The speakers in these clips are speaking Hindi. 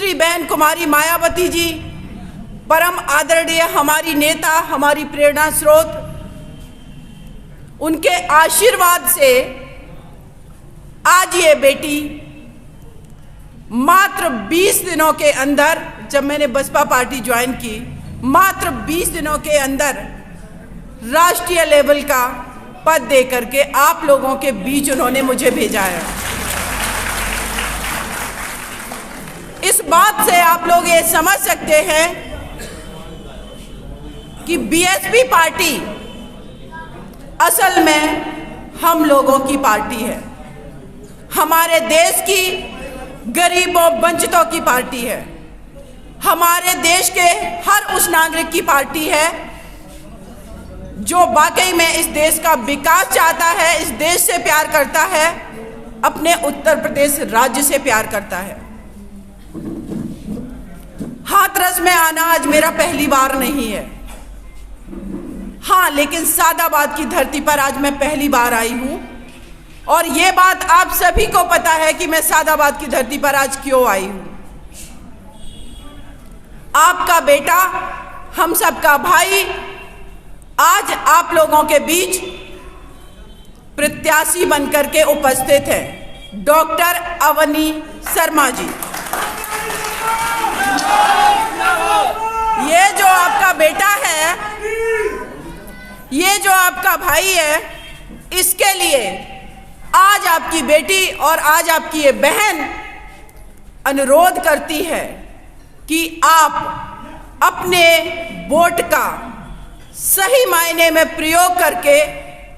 सुश्री बहन कुमारी मायावती जी, परम आदरणीय हमारी नेता, हमारी प्रेरणा स्रोत, उनके आशीर्वाद से आज ये बेटी मात्र 20 दिनों के अंदर, जब मैंने बसपा पार्टी ज्वाइन की, मात्र 20 दिनों के अंदर राष्ट्रीय लेवल का पद दे करके आप लोगों के बीच उन्होंने मुझे भेजा है। इस बात से आप लोग ये समझ सकते हैं कि बीएसपी पार्टी असल में हम लोगों की पार्टी है, हमारे देश की गरीबों वंचितों की पार्टी है, हमारे देश के हर उस नागरिक की पार्टी है जो वाकई में इस देश का विकास चाहता है, इस देश से प्यार करता है, अपने उत्तर प्रदेश राज्य से प्यार करता है। हाथरस में आना आज मेरा पहली बार नहीं है, हाँ, लेकिन सादाबाद की धरती पर आज मैं पहली बार आई हूं और ये बात आप सभी को पता है कि मैं सादाबाद की धरती पर आज क्यों आई हूं। आपका बेटा, हम सबका भाई आज आप लोगों के बीच प्रत्याशी बनकर के उपस्थित है, डॉक्टर अवनी शर्मा जी। ये जो आपका बेटा है, ये जो आपका भाई है, इसके लिए आज आपकी बेटी और आज आपकी ये बहन अनुरोध करती है कि आप अपने वोट का सही मायने में प्रयोग करके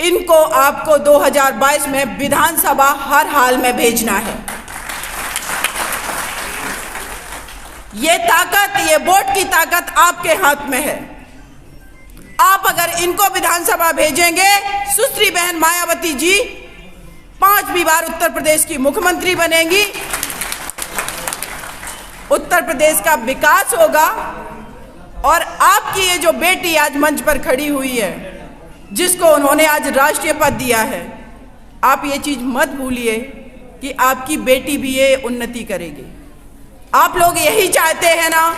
इनको आपको 2022 में विधानसभा हर हाल में भेजना है। ये ताकत, ये वोट की ताकत आपके हाथ में है। आप अगर इनको विधानसभा भेजेंगे, सुश्री बहन मायावती जी 5वीं बार उत्तर प्रदेश की मुख्यमंत्री बनेंगी, उत्तर प्रदेश का विकास होगा और आपकी ये जो बेटी आज मंच पर खड़ी हुई है, जिसको उन्होंने आज राष्ट्रीय पद दिया है, आप ये चीज मत भूलिए कि आपकी बेटी भी ये उन्नति करेगी। आप लोग यही चाहते हैं ना?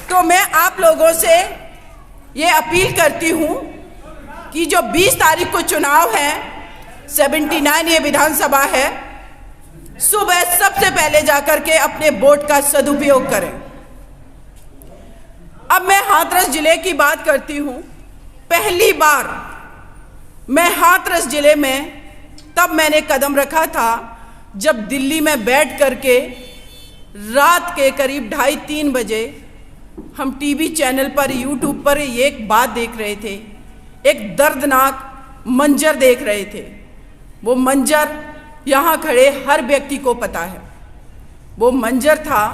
तो मैं आप लोगों से ये अपील करती हूं कि जो 20 तारीख को चुनाव है, 79 ये विधानसभा है, सुबह सबसे पहले जाकर के अपने वोट का सदुपयोग करें। अब मैं हाथरस जिले की बात करती हूं। पहली बार मैं हाथरस जिले में तब मैंने कदम रखा था जब दिल्ली में बैठ करके रात के करीब 2:30-3 बजे हम टीवी चैनल पर, यूट्यूब पर एक बात देख रहे थे, एक दर्दनाक मंजर देख रहे थे। वो मंजर यहाँ खड़े हर व्यक्ति को पता है। वो मंजर था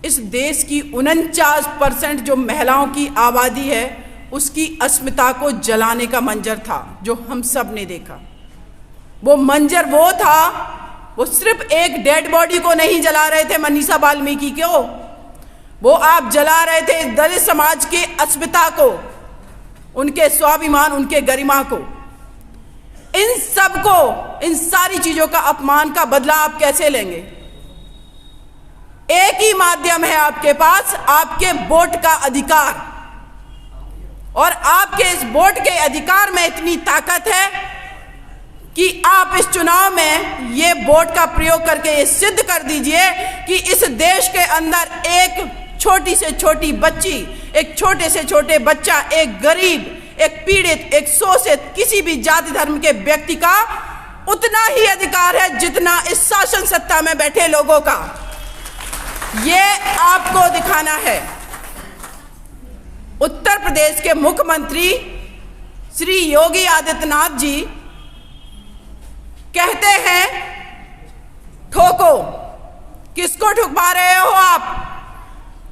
इस देश की 49% जो महिलाओं की आबादी है, उसकी अस्मिता को जलाने का मंजर था, जो हम सब ने देखा। वो मंजर वो था, वो सिर्फ एक डेड बॉडी को नहीं जला रहे थे मनीषा वाल्मीकि को, वो आप जला रहे थे दलित समाज की अस्मिता को, उनके स्वाभिमान, उनके गरिमा को। इन सबको, इन सारी चीजों का अपमान का बदला आप कैसे लेंगे? एक ही माध्यम है आपके पास, आपके वोट का अधिकार, और आपके इस वोट के अधिकार में इतनी ताकत है कि आप इस चुनाव में ये वोट का प्रयोग करके ये सिद्ध कर दीजिए कि इस देश के अंदर एक छोटी से छोटी बच्ची, एक छोटे से छोटे बच्चा, एक गरीब, एक पीड़ित, एक शोषित, किसी भी जाति धर्म के व्यक्ति का उतना ही अधिकार है जितना इस शासन सत्ता में बैठे लोगों का। ये आपको दिखाना है। उत्तर प्रदेश के मुख्यमंत्री श्री योगी आदित्यनाथ जी कहते हैं ठोको। किसको ठुकवा रहे हो आप?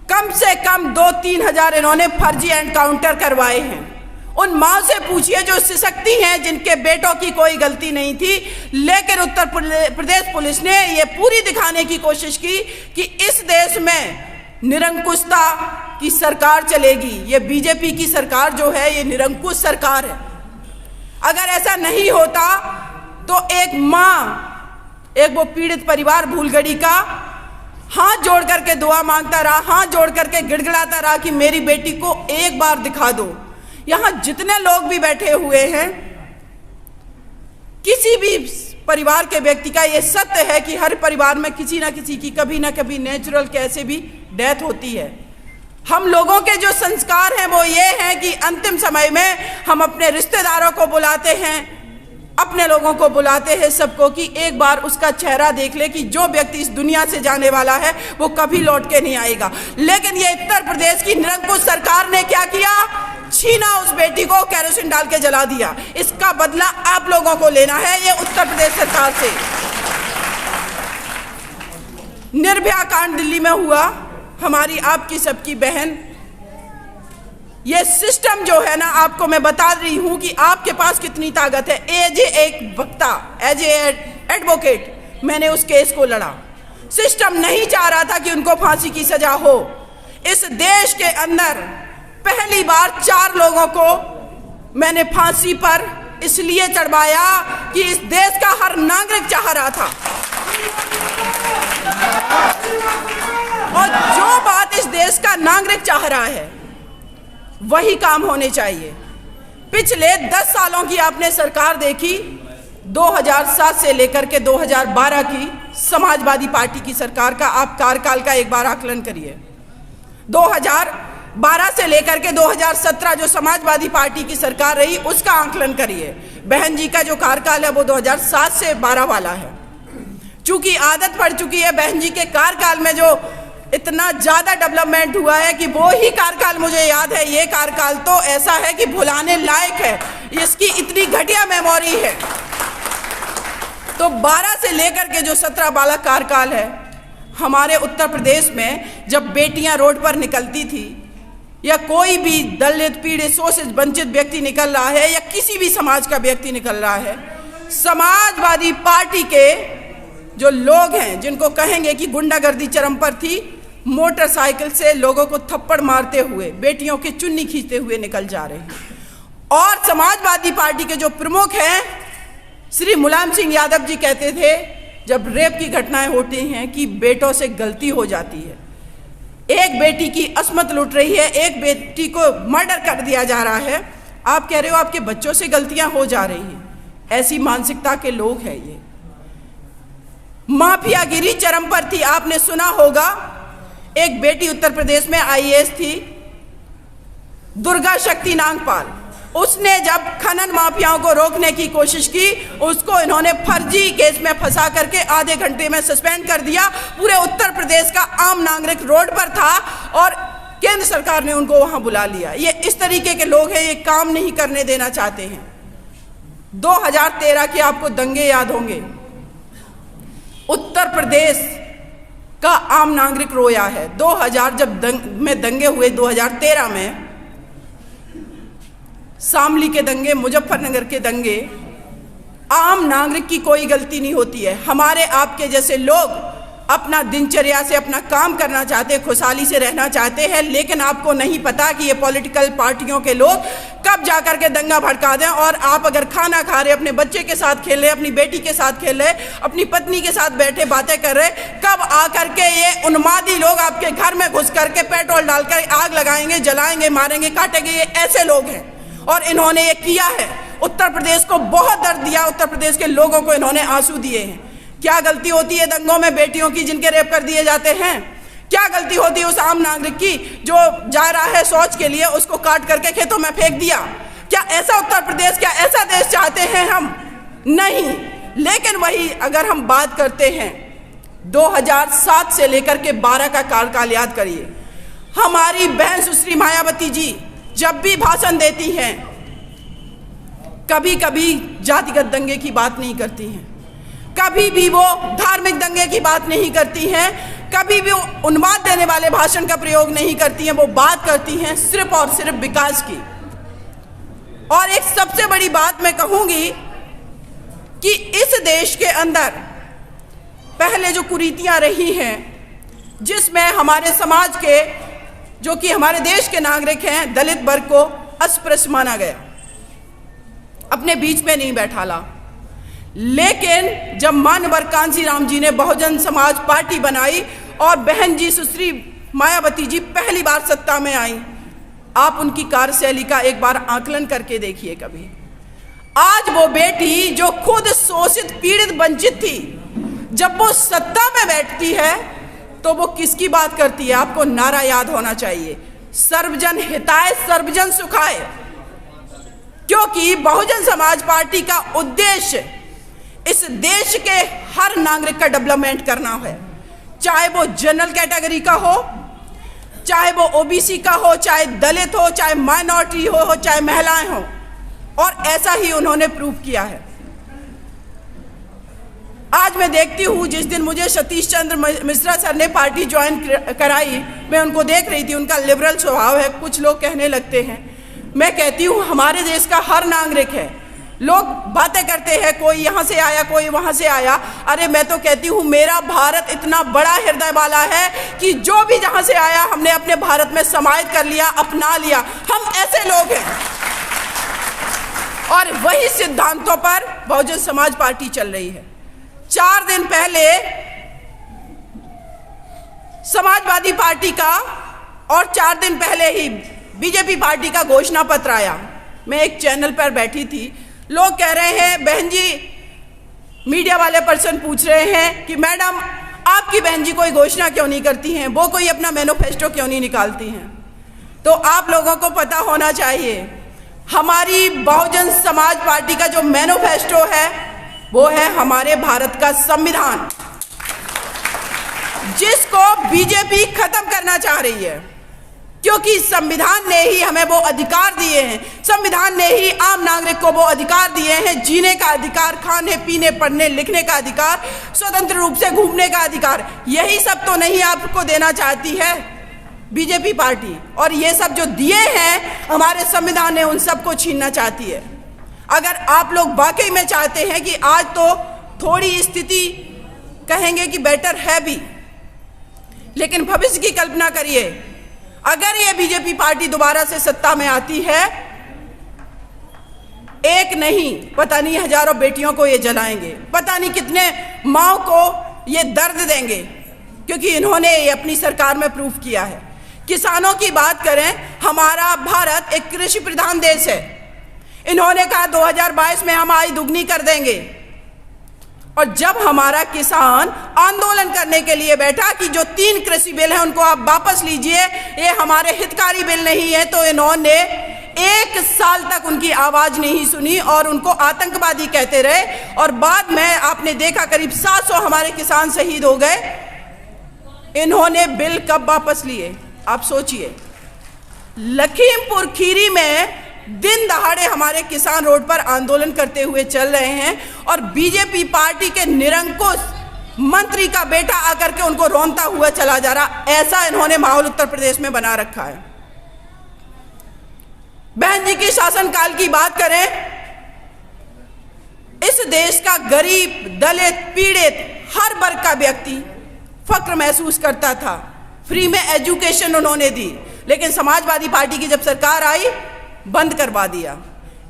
कम से कम 2-3 हजार इन्होंने फर्जी एनकाउंटर करवाए हैं। उन माँ से पूछिए जो सशक्ति हैं, जिनके बेटों की कोई गलती नहीं थी, लेकिन उत्तर प्रदेश पुलिस ने ये पूरी दिखाने की कोशिश की कि इस देश में निरंकुशता की सरकार चलेगी। ये बीजेपी की सरकार जो है, ये निरंकुश सरकार है। अगर ऐसा नहीं होता तो एक माँ, एक वो पीड़ित परिवार भूलगढ़ी का, हाथ जोड़ करके दुआ मांगता रहा, हाथ जोड़ करके गिड़गिड़ाता रहा कि मेरी बेटी को एक बार दिखा दो। यहां जितने लोग भी बैठे हुए हैं, किसी भी परिवार के व्यक्ति का ये सत्य है कि हर परिवार में किसी ना किसी की कभी ना कभी नेचुरल कैसे भी डेथ होती है। हम लोगों के जो संस्कार हैं वो ये हैं कि अंतिम समय में हम अपने रिश्तेदारों को बुलाते हैं, अपने लोगों को बुलाते हैं सबको, कि एक बार उसका चेहरा देख ले कि जो व्यक्ति इस दुनिया से जाने वाला है वो कभी लौट के नहीं आएगा। लेकिन ये उत्तर प्रदेश की निरंकुश सरकार ने क्या किया? छीना उस बेटी को, केरोसिन डाल के जला दिया। इसका बदला आप लोगों को लेना है, ये उत्तर प्रदेश सरकार से। निर्भया कांड दिल्ली में हुआ, हमारी आपकी सबकी बहन, ये सिस्टम जो है ना, आपको मैं बता रही हूं कि आपके पास कितनी ताकत है। एज एक वक्ता, एज एडवोकेट मैंने उस केस को लड़ा। सिस्टम नहीं चाह रहा था कि उनको फांसी की सजा हो। इस देश के अंदर पहली बार 4 लोगों को मैंने फांसी पर इसलिए चढ़वाया कि इस देश का हर नागरिक चाह रहा था। और जो बात इस देश का नागरिक चाह रहा है वही काम होने चाहिए। पिछले 10 सालों की आपने सरकार देखी, 2007 से लेकर के 2012 की समाजवादी पार्टी की सरकार का आप कार्यकाल का एक बार आकलन करिए। 2012 से लेकर के 2017 जो समाजवादी पार्टी की सरकार रही उसका आकलन करिए। बहन जी का जो कार्यकाल है वो 2007 से 12 वाला है। चूंकि आदत पड़ चुकी है बहन जी के कार्यकाल में जो इतना ज्यादा डेवलपमेंट हुआ है कि वो ही कार्यकाल मुझे याद है। ये कार्यकाल तो ऐसा है कि भुलाने लायक है, इसकी इतनी घटिया मेमोरी है। तो 12 से लेकर के जो 17 वाला कार्यकाल है, हमारे उत्तर प्रदेश में जब बेटियां रोड पर निकलती थी या कोई भी दलित, पीड़ित, शोषित, वंचित व्यक्ति निकल रहा है या किसी भी समाज का व्यक्ति निकल रहा है, समाजवादी पार्टी के जो लोग हैं, जिनको कहेंगे कि गुंडागर्दी चरम पर थी, मोटरसाइकिल से लोगों को थप्पड़ मारते हुए, बेटियों की चुन्नी खींचते हुए निकल जा रहे हैं। और समाजवादी पार्टी के जो प्रमुख हैं श्री मुलायम सिंह यादव जी कहते थे जब रेप की घटनाएं होती हैं कि बेटों से गलती हो जाती है। एक बेटी की अस्मत लुट रही है, एक बेटी को मर्डर कर दिया जा रहा है, आप कह रहे हो आपके बच्चों से गलतियां हो जा रही हैं। ऐसी मानसिकता के लोग हैं ये। माफियागिरी चरम पर थी। आपने सुना होगा एक बेटी उत्तर प्रदेश में आईएएस थी, दुर्गा शक्ति नागपाल। उसने जब खनन माफियाओं को रोकने की कोशिश की, उसको इन्होंने फर्जी केस में फंसा करके आधे घंटे में सस्पेंड कर दिया। पूरे उत्तर प्रदेश का आम नागरिक रोड पर था और केंद्र सरकार ने उनको वहां बुला लिया। ये इस तरीके के लोग हैं, ये काम नहीं करने देना चाहते हैं। 2013 के आपको दंगे याद होंगे। उत्तर प्रदेश का आम नागरिक रोया है। 2000 जब में दंगे हुए, 2013 में शामली के दंगे, मुजफ्फरनगर के दंगे, आम नागरिक की कोई गलती नहीं होती है। हमारे आपके जैसे लोग अपना दिनचर्या से अपना काम करना चाहते हैं, खुशहाली से रहना चाहते हैं, लेकिन आपको नहीं पता कि ये पॉलिटिकल पार्टियों के लोग कब जाकर के दंगा भड़का दें। और आप अगर खाना खा रहे, अपने बच्चे के साथ खेल रहे, अपनी बेटी के साथ खेल रहे, अपनी पत्नी के साथ बैठे बातें कर रहे, कब आकर के ये उन्मादी लोग आपके घर में घुस करके पेट्रोल डालकर आग लगाएंगे, जलाएंगे, मारेंगे, काटेंगे। ये ऐसे लोग हैं और इन्होंने ये किया है। उत्तर प्रदेश को बहुत दर्द दिया, उत्तर प्रदेश के लोगों को इन्होंने आंसू दिए हैं। क्या गलती होती है दंगों में बेटियों की जिनके रेप कर दिए जाते हैं? क्या गलती होती है उस आम नागरिक की जो जा रहा है शौच के लिए, उसको काट करके खेतों में फेंक दिया? क्या ऐसा उत्तर प्रदेश, क्या ऐसा देश चाहते हैं हम? नहीं। लेकिन वही अगर हम बात करते हैं 2007 से लेकर के 12 का कार्यकाल याद करिए। हमारी बहन सुश्री मायावती जी जब भी भाषण देती हैं, कभी कभी जातिगत दंगे की बात नहीं करती हैं, कभी भी वो धार्मिक दंगे की बात नहीं करती हैं, कभी भी वो उन्माद देने वाले भाषण का प्रयोग नहीं करती हैं। वो बात करती हैं सिर्फ और सिर्फ विकास की। और एक सबसे बड़ी बात मैं कहूंगी कि इस देश के अंदर पहले जो कुरीतियां रही हैं, जिसमें हमारे समाज के, जो कि हमारे देश के नागरिक हैं, दलित वर्ग को अस्पृश्य माना गया, अपने बीच में नहीं बैठाला। लेकिन जब मानवर कांसीराम जी ने बहुजन समाज पार्टी बनाई और बहन जी सुश्री मायावती जी पहली बार सत्ता में आई। आप उनकी कार्यशैली का एक बार आकलन करके देखिए कभी। आज वो बेटी जो खुद शोषित पीड़ित वंचित थी, जब वो सत्ता में बैठती है तो वो किसकी बात करती है? आपको नारा याद होना चाहिए, सर्वजन हिताय सर्वजन सुखाय। क्योंकि बहुजन समाज पार्टी का उद्देश्य इस देश के हर नागरिक का डेवलपमेंट करना है, चाहे वो जनरल कैटेगरी का हो, चाहे वो ओबीसी का हो, चाहे दलित हो, चाहे माइनॉरिटी हो, चाहे महिलाएं हो। और ऐसा ही उन्होंने प्रूव किया है। आज मैं देखती हूँ, जिस दिन मुझे सतीश चंद्र मिश्रा सर ने पार्टी ज्वाइन कराई, मैं उनको देख रही थी, उनका लिबरल स्वभाव है। कुछ लोग कहने लगते हैं, मैं कहती हूँ हमारे देश का हर नागरिक है। लोग बातें करते हैं, कोई यहाँ से आया, कोई वहाँ से आया। अरे मैं तो कहती हूँ मेरा भारत इतना बड़ा हृदय वाला है कि जो भी जहाँ से आया हमने अपने भारत में समाहित कर लिया, अपना लिया। हम ऐसे लोग हैं और वही सिद्धांतों पर बहुजन समाज पार्टी चल रही है। 4 दिन पहले समाजवादी पार्टी का और 4 दिन पहले ही बीजेपी पार्टी का घोषणा पत्र आया। मैं एक चैनल पर बैठी थी, लोग कह रहे हैं, बहन जी, मीडिया वाले पर्सन पूछ रहे हैं कि मैडम आपकी बहन जी कोई घोषणा क्यों नहीं करती हैं, वो कोई अपना मैनिफेस्टो क्यों नहीं निकालती हैं? तो आप लोगों को पता होना चाहिए, हमारी बहुजन समाज पार्टी का जो मैनिफेस्टो है वो है हमारे भारत का संविधान, जिसको बीजेपी खत्म करना चाह रही है। क्योंकि संविधान ने ही हमें वो अधिकार दिए हैं, संविधान ने ही आम नागरिक को वो अधिकार दिए हैं, जीने का अधिकार, खाने पीने पढ़ने लिखने का अधिकार, स्वतंत्र रूप से घूमने का अधिकार। यही सब तो नहीं आपको देना चाहती है बीजेपी पार्टी, और ये सब जो दिए हैं हमारे संविधान ने, उन सबको छीनना चाहती है। अगर आप लोग वाकई में चाहते हैं कि आज तो थोड़ी स्थिति कहेंगे कि बेटर है भी, लेकिन भविष्य की कल्पना करिए, अगर ये बीजेपी पार्टी दोबारा से सत्ता में आती है, एक नहीं पता नहीं हजारों बेटियों को ये जलाएंगे, पता नहीं कितने माओ को ये दर्द देंगे, क्योंकि इन्होंने ये अपनी सरकार में प्रूफ किया है। किसानों की बात करें, हमारा भारत एक कृषि प्रधान देश है। इन्होंने कहा 2022 में हम आय दुगनी कर देंगे, और जब हमारा किसान आंदोलन करने के लिए बैठा कि जो 3 कृषि बिल हैं उनको आप वापस लीजिए, ये हमारे हितकारी बिल नहीं है, तो इन्होंने 1 साल तक उनकी आवाज नहीं सुनी और उनको आतंकवादी कहते रहे। और बाद में आपने देखा करीब 700 हमारे किसान शहीद हो गए। इन्होंने बिल कब वापस लिए आप सोचिए। लखीमपुर खीरी में दिन दहाड़े हमारे किसान रोड पर आंदोलन करते हुए चल रहे हैं, और बीजेपी पार्टी के निरंकुश मंत्री का बेटा आकर के उनको रोनता हुआ चला जा रहा। ऐसा इन्होंने माहौल उत्तर प्रदेश में बना रखा है। बहन जी की शासनकाल की बात करें, इस देश का गरीब, दलित, पीड़ित हर वर्ग का व्यक्ति फक्र महसूस करता था। फ्री में एजुकेशन उन्होंने दी, लेकिन समाजवादी पार्टी की जब सरकार आई बंद करवा दिया।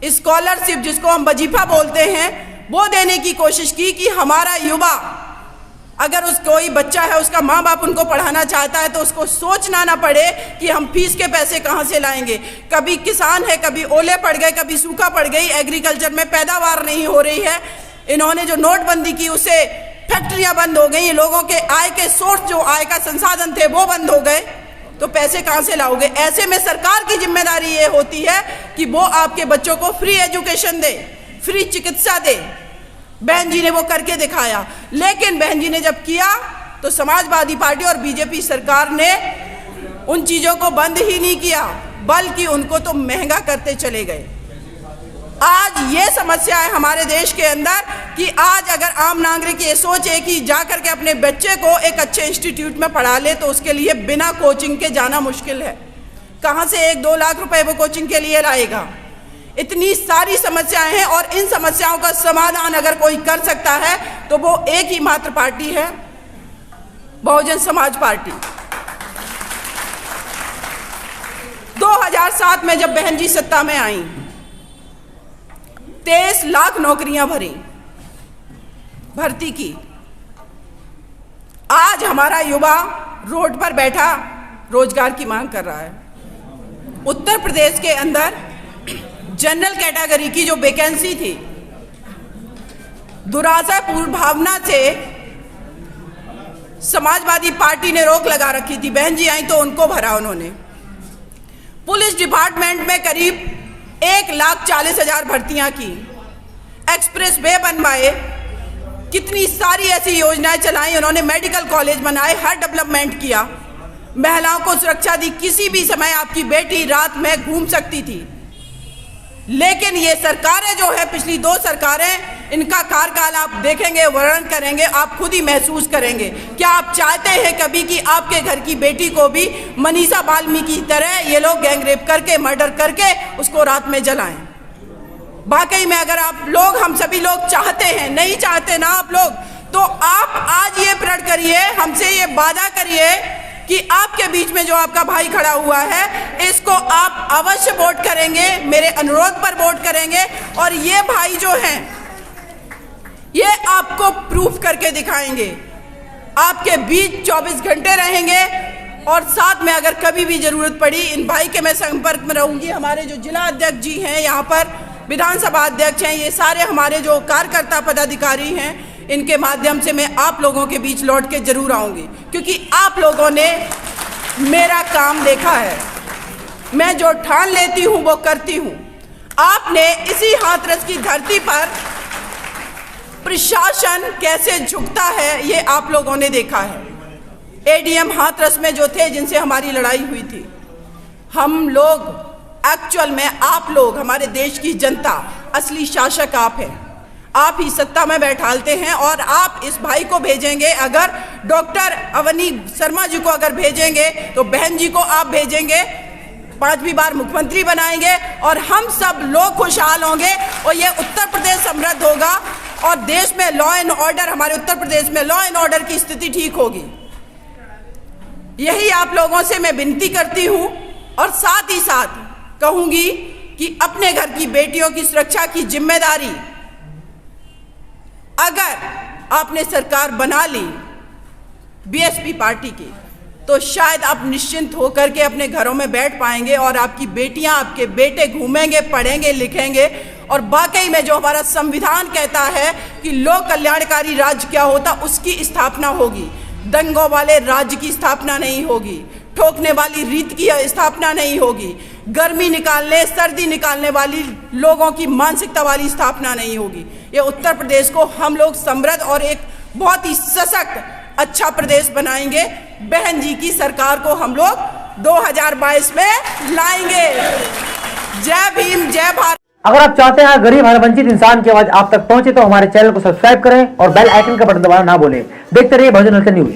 स्कॉलरशिप जिसको हम वजीफा बोलते हैं, वो देने की कोशिश की कि हमारा युवा, अगर कोई बच्चा है उसका माँ बाप उनको पढ़ाना चाहता है तो उसको सोचना ना पड़े कि हम फीस के पैसे कहाँ से लाएंगे। कभी किसान है, कभी ओले पड़ गए, कभी सूखा पड़ गई, एग्रीकल्चर में पैदावार नहीं हो रही है। इन्होंने जो नोटबंदी की उससे फैक्ट्रियां बंद हो गई, लोगों के आय के सोर्स, जो आय का संसाधन थे वो बंद हो गए, तो पैसे कहाँ से लाओगे? ऐसे में सरकार की जिम्मेदारी ये होती है कि वो आपके बच्चों को फ्री एजुकेशन दे, फ्री चिकित्सा दे। बहन जी ने वो करके दिखाया, लेकिन बहन जी ने जब किया तो समाजवादी पार्टी और बीजेपी सरकार ने उन चीज़ों को बंद ही नहीं किया, बल्कि उनको तो महंगा करते चले गए। आज ये समस्या है हमारे देश के अंदर कि आज अगर आम नागरिक ये सोचे कि जाकर के अपने बच्चे को एक अच्छे इंस्टीट्यूट में पढ़ा ले, तो उसके लिए बिना कोचिंग के जाना मुश्किल है। कहाँ से 1-2 लाख रुपए वो कोचिंग के लिए लाएगा? इतनी सारी समस्याएं हैं, और इन समस्याओं का समाधान अगर कोई कर सकता है तो वो एक ही मात्र पार्टी है, बहुजन समाज पार्टी। 2007 में जब बहन जी सत्ता में आई, 23 लाख नौकरियां भरी, भर्ती की। आज आज हमारा युवा रोड पर बैठा रोजगार की मांग कर रहा है। उत्तर प्रदेश के अंदर जनरल कैटेगरी की जो वैकेंसी थी, दुराचारपूर्ण भावना से समाजवादी पार्टी ने रोक लगा रखी थी। बहन जी आई तो उनको भरा उन्होंने। पुलिस डिपार्टमेंट में करीब 1,40,000 भर्तियां की, एक्सप्रेस वे बनवाए, कितनी सारी ऐसी योजनाएं चलाई उन्होंने, मेडिकल कॉलेज बनाए, हर डेवलपमेंट किया, महिलाओं को सुरक्षा दी। किसी भी समय आपकी बेटी रात में घूम सकती थी। लेकिन ये सरकारें जो है, पिछली 2 सरकारें, इनका कार्यकाल आप देखेंगे, वर्णन करेंगे, आप खुद ही महसूस करेंगे। क्या आप चाहते हैं कभी कि आपके घर की बेटी को भी मनीषा वाल्मीकि की तरह ये लोग गैंगरेप करके, मर्डर करके उसको रात में जलाएं? वाकई में अगर आप लोग, हम सभी लोग चाहते हैं, नहीं चाहते ना आप लोग, तो आप आज ये प्रण करिए, हमसे ये वादा करिए कि आपके बीच में जो आपका भाई खड़ा हुआ है, इसको आप अवश्य वोट करेंगे, मेरे अनुरोध पर वोट करेंगे। और ये भाई जो हैं, ये आपको प्रूफ करके दिखाएंगे, आपके बीच 24 घंटे रहेंगे। और साथ में अगर कभी भी जरूरत पड़ी, इन भाई के मैं संपर्क में रहूंगी। हमारे जो जिला अध्यक्ष जी हैं, यहाँ पर विधानसभा अध्यक्ष हैं, ये सारे हमारे जो कार्यकर्ता पदाधिकारी हैं, इनके माध्यम से मैं आप लोगों के बीच लौट के जरूर आऊंगी, क्योंकि आप लोगों ने मेरा काम देखा है। मैं जो ठान लेती हूं वो करती हूं। आपने इसी हाथरस की धरती पर प्रशासन कैसे झुकता है, ये आप लोगों ने देखा है। एडीएम हाथरस में जो थे, जिनसे हमारी लड़ाई हुई थी, हम लोग एक्चुअल में, आप लोग, हमारे देश की जनता, असली शासक आप हैं। आप ही सत्ता में बैठालते हैं। और आप इस भाई को भेजेंगे, अगर डॉक्टर अवनी शर्मा जी को अगर भेजेंगे, तो बहन जी को आप भेजेंगे, 5वीं बार मुख्यमंत्री बनाएंगे और हम सब लोग खुशहाल होंगे। और ये उत्तर प्रदेश समृद्ध होगा और देश में लॉ एंड ऑर्डर, हमारे उत्तर प्रदेश में लॉ एंड ऑर्डर की स्थिति ठीक होगी। यही आप लोगों से मैं विनती करती हूं। और साथ ही साथ कहूंगी कि अपने घर की बेटियों की सुरक्षा की जिम्मेदारी अगर आपने सरकार बना ली बीएसपी पार्टी की, तो शायद आप निश्चिंत होकर के अपने घरों में बैठ पाएंगे और आपकी बेटियां, आपके बेटे घूमेंगे, पढ़ेंगे, लिखेंगे। और वाकई में जो हमारा संविधान कहता है कि लोक कल्याणकारी राज्य क्या होता, उसकी स्थापना होगी। दंगों वाले राज्य की स्थापना नहीं होगी, ठोकने वाली रीत की स्थापना नहीं होगी, गर्मी निकालने, सर्दी निकालने वाली लोगों की मानसिकता वाली स्थापना नहीं होगी। ये उत्तर प्रदेश को हम लोग समृद्ध और एक बहुत ही सशक्त अच्छा प्रदेश बनाएंगे। बहन जी की सरकार को हम लोग 2022 में लाएंगे। जय भीम, जय भारत। अगर आप चाहते हैं गरीब हर वंचित इंसान की आवाज आप तक पहुंचे, तो हमारे चैनल को सब्सक्राइब करें और बेल आइकन का बटन दबाना ना भूलें। देखते रहिए बहुजन हलचल न्यूज।